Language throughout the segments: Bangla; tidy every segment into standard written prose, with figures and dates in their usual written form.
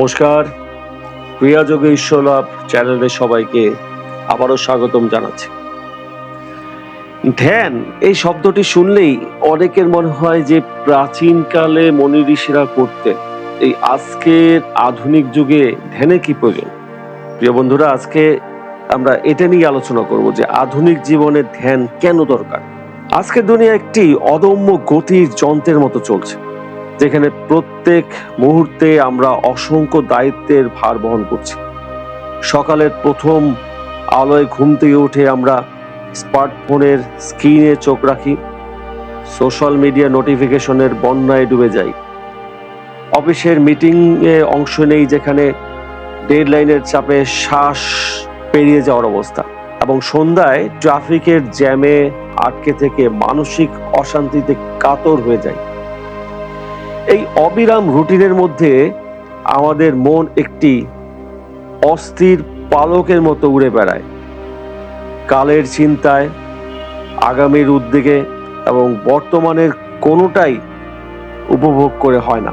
নমস্কার, ক্রিয়া যোগে ঈশ্বর লাভ চ্যানেলে সবাইকে আবারও স্বাগতম জানাচ্ছি। ধ্যান এই শব্দটি শুনলেই অনেকের মনে হয় যে প্রাচীনকালে মনি ঋষিরা করতেন। এই আজকের আধুনিক যুগে ধ্যানের কি প্রয়োজন? প্রিয় বন্ধুরা, আজকে আমরা এটা নিয়ে আলোচনা করব যে আধুনিক জীবনে ধ্যান কেন দরকার। আজকের দুনিয়া একটি অদম্য গতির যন্ত্রের মতো চলছে, যেখানে প্রত্যেক মুহূর্তে আমরা অসংখ্য দায়িত্বের ভার বহন করছি। সকালের প্রথম আলোয় ঘুম থেকে উঠে আমরা স্মার্টফোনের স্ক্রিনে চোখ রাখি, সোশ্যাল মিডিয়া নোটিফিকেশনের বন্যায় ডুবে যাই, অফিসের মিটিংয়ে অংশ নেই যেখানে ডেডলাইনের চাপে শ্বাস পেরিয়ে যাওয়ার অবস্থা, এবং সন্ধ্যায় ট্রাফিকের জ্যামে আটকে থেকে মানসিক অশান্তিতে কাতর হয়ে যায়। এই অবিরাম রুটিনের মধ্যে আমাদের মন একটি অস্থির পালকের মতো উড়ে বেড়ায়, কালের চিন্তায়, আগামীর উদ্বেগে, এবং বর্তমানের কোনোটাই উপভোগ করে হয় না।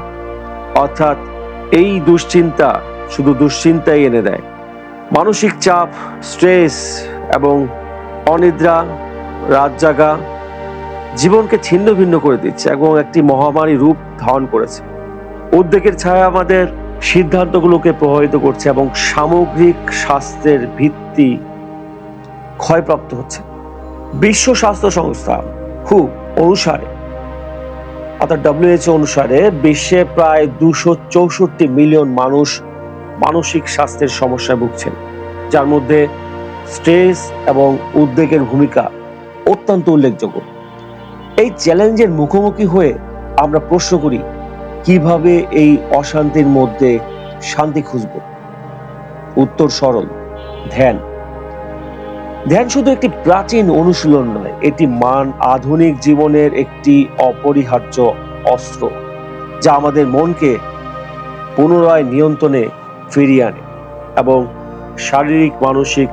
অর্থাৎ এই দুশ্চিন্তা শুধু দুশ্চিন্তাই এনে দেয়। মানসিক চাপ, স্ট্রেস এবং অনিদ্রা রাত জাগা জীবনকে ছিন্ন ভিন্ন করে দিচ্ছে এবং একটি মহামারী রূপ ধারণ করেছে। উদ্বেগের ছায়া আমাদের সিদ্ধান্তগুলোকে প্রভাবিত করছে এবং সামগ্রিক স্বাস্থ্যের ভিত্তি ক্ষয়প্রাপ্ত হচ্ছে। বিশ্ব স্বাস্থ্য সংস্থা অনুসারে, অর্থাৎ WHO অনুসারে, বিশ্বে প্রায় 264 মিলিয়ন মানুষ মানসিক স্বাস্থ্যের সমস্যায় ভুগছেন, যার মধ্যে স্ট্রেস এবং উদ্বেগের ভূমিকা অত্যন্ত উল্লেখযোগ্য। এই চ্যালেঞ্জের মুখোমুখি হয়ে আমরা প্রশ্ন করি, কিভাবে এই অশান্তির মধ্যে শান্তি খুঁজব? উত্তর সরল: ধ্যান। ধ্যান শুধু একটি প্রাচীন অনুশীলন নয়, এটি আধুনিক জীবনের একটি অপরিহার্য অস্ত্র, যা আমাদের মনকে পুনরায় নিয়ন্ত্রণে ফিরিয়ে আনে এবং শারীরিক মানসিক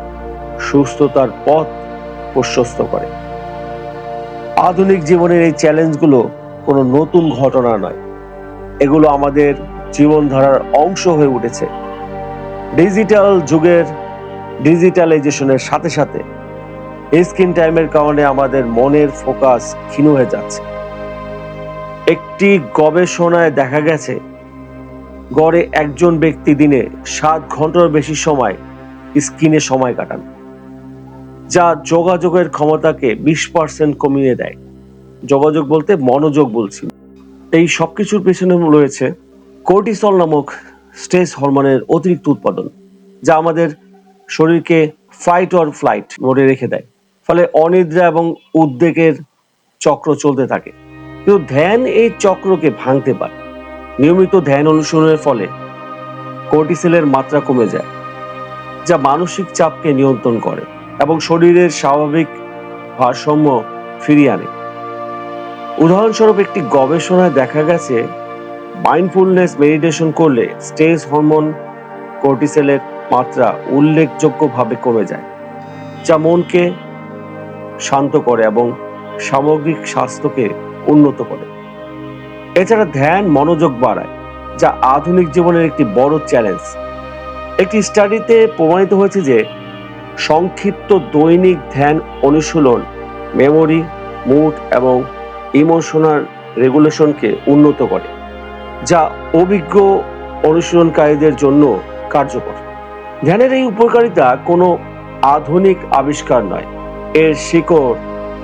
সুস্থতার পথ প্রশস্ত করে। আধুনিক জীবনের এই চ্যালেঞ্জগুলো কোনো নতুন ঘটনা নয়, এগুলো আমাদের জীবনধারার অংশ হয়ে উঠেছে। ডিজিটাল যুগের ডিজিটালাইজেশনের সাথে সাথে স্ক্রিন টাইমের কারণে আমাদের মনের ফোকাস ক্ষীণ হয়ে যাচ্ছে। একটি গবেষণায় দেখা গেছে, গড়ে একজন ব্যক্তি দিনে 7 ঘন্টার বেশি সময় স্ক্রিনে সময় কাটান, যা যোগাযোগের ক্ষমতাকে 20% কমিয়ে দেয়। যোগাযোগ বলতে মনোযোগ বলছি। এই সবকিছুর পেছনে রয়েছে কর্টিসল নামক স্ট্রেস হরমোনের অতিরিক্ত উৎপাদন, যা আমাদের শরীরকে ফাইট অর ফ্লাইট মোডে রেখে দেয়। ফলে অনিদ্রা এবং উদ্বেগের চক্র চলতে থাকে। কিন্তু ধ্যান এই চক্রকে ভাঙতে পারে। নিয়মিত ধ্যান অনুশীলনের ফলে কর্টিসলের মাত্রা কমে যায়, যা মানসিক চাপকে নিয়ন্ত্রণ করে এবং শরীরের স্বাভাবিক ভারসাম্য ফিরিয়ে আনে। উদাহরণস্বরূপ, একটি গবেষণায় দেখা গেছে, মাইন্ডফুলনেস মেডিটেশন করলে স্ট্রেস হরমোন কর্টিসলের মাত্রা উল্লেখযোগ্যভাবে কমে যায়, যা মনকে শান্ত করে এবং সামগ্রিক স্বাস্থ্যকে উন্নত করে। এছাড়া ধ্যান মনোযোগ বাড়ায়, যা আধুনিক জীবনের একটি বড় চ্যালেঞ্জ। একটি স্টাডিতে প্রমাণিত হয়েছে যে সংক্ষিপ্ত দৈনিক ধ্যান অনুশীলন মেমোরি, মুড এবং ইমোশনাল রেগুলেশনকে উন্নত করে, যা অভিজ্ঞ অনুশীলনকারীদের জন্য কার্যকর। ধ্যানের এই উপকারিতা কোনো আধুনিক আবিষ্কার নয়, এর শিকড়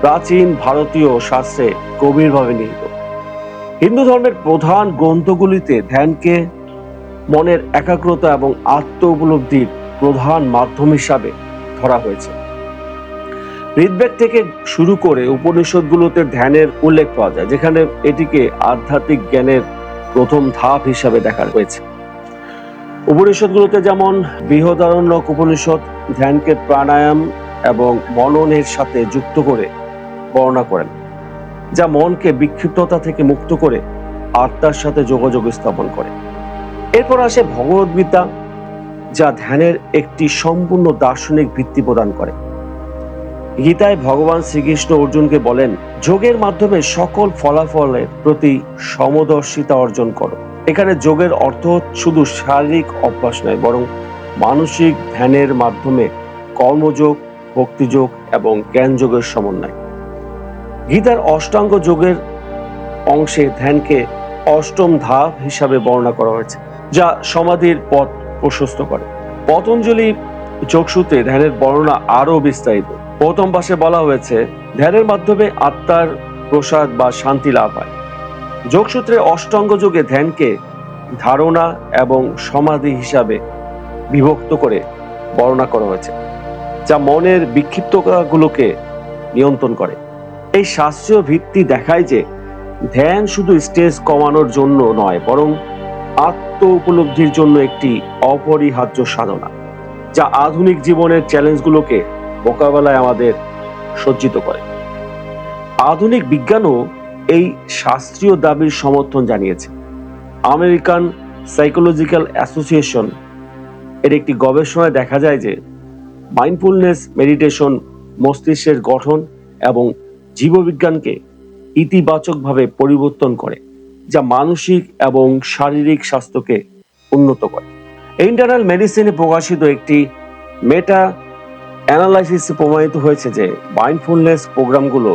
প্রাচীন ভারতীয় শাস্ত্রে গভীরভাবে নিহিত। হিন্দু ধর্মের প্রধান গ্রন্থগুলিতে ধ্যানকে মনের একাগ্রতা এবং আত্ম উপলব্ধির প্রধান মাধ্যম হিসাবে ধরা হয়েছে। ঋগ্বেদ থেকে শুরু করে উপনিষদগুলোতে ধ্যানের উল্লেখ পাওয়া যায়, যেখানে এটিকে আধ্যাত্মিক জ্ঞানের প্রথম ধাপ হিসাবে দেখা হয়েছে। উপনিষদগুলোতে যেমন বৃহদারণ্যক উপনিষদ ধ্যানকে প্রাণায়াম এবং মননের সাথে যুক্ত করে বর্ণনা করেন, যা মনকে বিক্ষিপ্ততা থেকে মুক্ত করে আত্মার সাথে যোগাযোগ স্থাপন করে। এরপর আসে ভগবদ্গীতা, যা ধ্যানের একটি সম্পূর্ণ দার্শনিক ভিত্তি প্রদান করে। গীতায় ভগবান শ্রীকৃষ্ণ অর্জুনকে বলেন, যোগের মাধ্যমে সকল ফলাফলের প্রতি সমদর্শিতা অর্জন করো এখানে যোগের অর্থ শুধু শারীরিক অভ্যাস নয়, বরং মানসিক ধ্যানের মাধ্যমে কর্মযোগ, ভক্তিযোগ এবং জ্ঞানযোগের সমন্বয়। গীতার অষ্টাঙ্গ যোগের অংশে ধ্যানকে অষ্টম ধাপ হিসাবে বর্ণনা করা হয়েছে, যা সমাধির পথ প্রশস্ত করে। পতঞ্জলি যোগসূত্রে ধ্যানের বর্ণনা আরো বিস্তারিত। প্রথম পাশে বলা হয়েছে ধ্যানের মাধ্যমে আত্মার প্রসাদ বা শান্তি লাভ হয়। যোগসূত্রে অষ্টাঙ্গ যোগে ধ্যানকে ধারণা এবং সমাধি হিসাবে বিভক্ত করে বর্ণনা করা হয়েছে, যা মনের বিক্ষিপ্ততাগুলোকে নিয়ন্ত্রণ করে। এই শাস্ত্রীয় ভিত্তি দেখায় যে ধ্যান শুধু স্ট্রেস কমানোর জন্য নয়, বরং আত্ম উপলব্ধির জন্য একটি অপরিহার্য সাধনা, যা আধুনিক জীবনের চ্যালেঞ্জগুলোকে মোকাবেলায় আমাদের সজ্জিত করে। আধুনিক বিজ্ঞানও এই শাস্ত্রীয় দাবির সমর্থন জানিয়েছে। আমেরিকান সাইকোলজিক্যাল অ্যাসোসিয়েশন এর একটি গবেষণায় দেখা যায় যে মাইন্ডফুলনেস মেডিটেশন মস্তিষ্কের গঠন এবং জীববিজ্ঞানকে ইতিবাচকভাবে পরিবর্তন করে, যা মানসিক এবং শারীরিক স্বাস্থ্যকে উন্নত করে। ইন্টারনাল মেডিসিনে প্রকাশিত একটি মেটা অ্যানালাইসিসে প্রমাণিত হয়েছে যে মাইন্ডফুলনেস প্রোগ্রামগুলো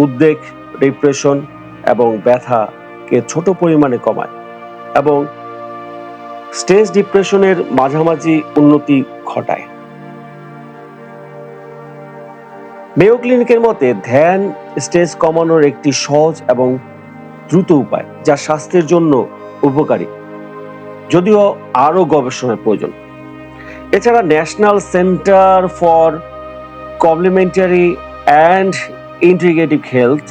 উদ্বেগ, ডিপ্রেশন এবং ব্যথাকে ছোট পরিমাণে কমায় এবং স্ট্রেস ডিপ্রেশনের মাঝামাঝি উন্নতি ঘটায়। মেয়ো ক্লিনিকের মতে ধ্যান স্ট্রেস কমানোর একটি সহজ এবং দ্রুত উপায়, যা স্বাস্থ্যের জন্য উপকারী, যদিও আরো গবেষণার প্রয়োজন। এছাড়া national centre for complementary and integrative health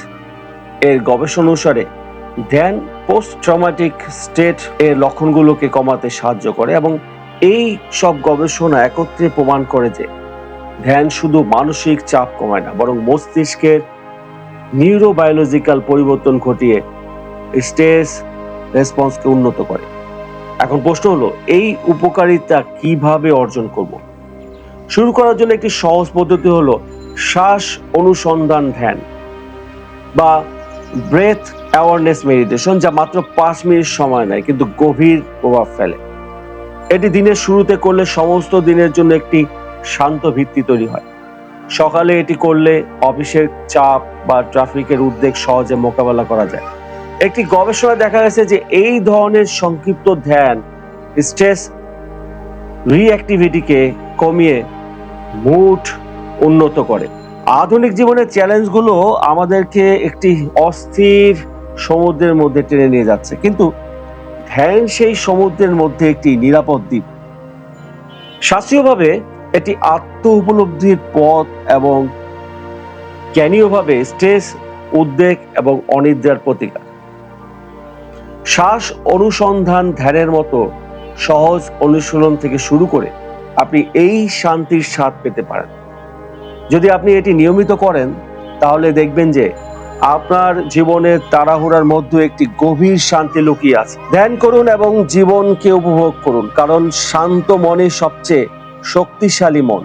এর গবেষণা অনুসারে ধ্যান পোস্ট ট্রমাটিক স্টেট এর লক্ষণগুলোকে কমাতে সাহায্য করে এবং এই সব গবেষণা একত্রে প্রমাণ করে যে ধ্যান শুধু মানসিক চাপ কমায় না, বরং মস্তিষ্কের নিউরোবায়োলজিক্যাল পরিবর্তন ঘটিয়ে স্ট্রেস রেসপন্সকে উন্নত করে। এখন প্রশ্ন হলো, এই উপকারিতা কিভাবে অর্জন করব? শুরু করার জন্য একটি সহজ পদ্ধতি হলো শ্বাস অনুসন্ধান ধ্যান বা ব্রেথ অ্যাওয়ারনেস মেডিটেশন, যা মাত্র 5 মিনিট সময় নেয় কিন্তু গভীর প্রভাব ফেলে। এটি দিনের শুরুতে করলে সমস্ত দিনের জন্য একটি শান্ত ভিত্তি তৈরি হয়। সকালে এটি করলে অফিসের চাপ বা ট্রাফিকের উদ্বেগ সহজে মোকাবেলা করা যায়। একটি গবেষণায় দেখা গেছে যে এই ধরনের সংক্ষিপ্ত ধ্যান স্ট্রেস রিঅ্যাক্টিভিটিকে কমিয়ে মুড উন্নত করে। আধুনিক জীবনের চ্যালেঞ্জগুলো আমাদেরকে একটি অস্থির সমুদ্রের মধ্যে টেনে নিয়ে যাচ্ছে, কিন্তু ধ্যান সেই সমুদ্রের মধ্যে একটি নিরাপদ দ্বীপ। শাস্ত্রীয়ভাবে এটি আত্ম উপলব্ধির পথ এবং জ্ঞানীয়ভাবে স্ট্রেস, উদ্বেগ এবং অনিদ্রার প্রতিকার। শ্বাস অনুসন্ধান ধ্যানের মতো সহজ অনুশীলন থেকে শুরু করে আপনি এই শান্তির স্বাদ পেতে পারেন। যদি আপনি এটি নিয়মিত করেন তাহলে দেখবেন যে আপনার জীবনের তাড়াহুড়ার মধ্যে একটি গভীর শান্তি লুকিয়ে আছে। ধ্যান করুন এবং জীবনকে উপভোগ করুন, কারণ শান্ত মনে সবচেয়ে শক্তিশালী মন।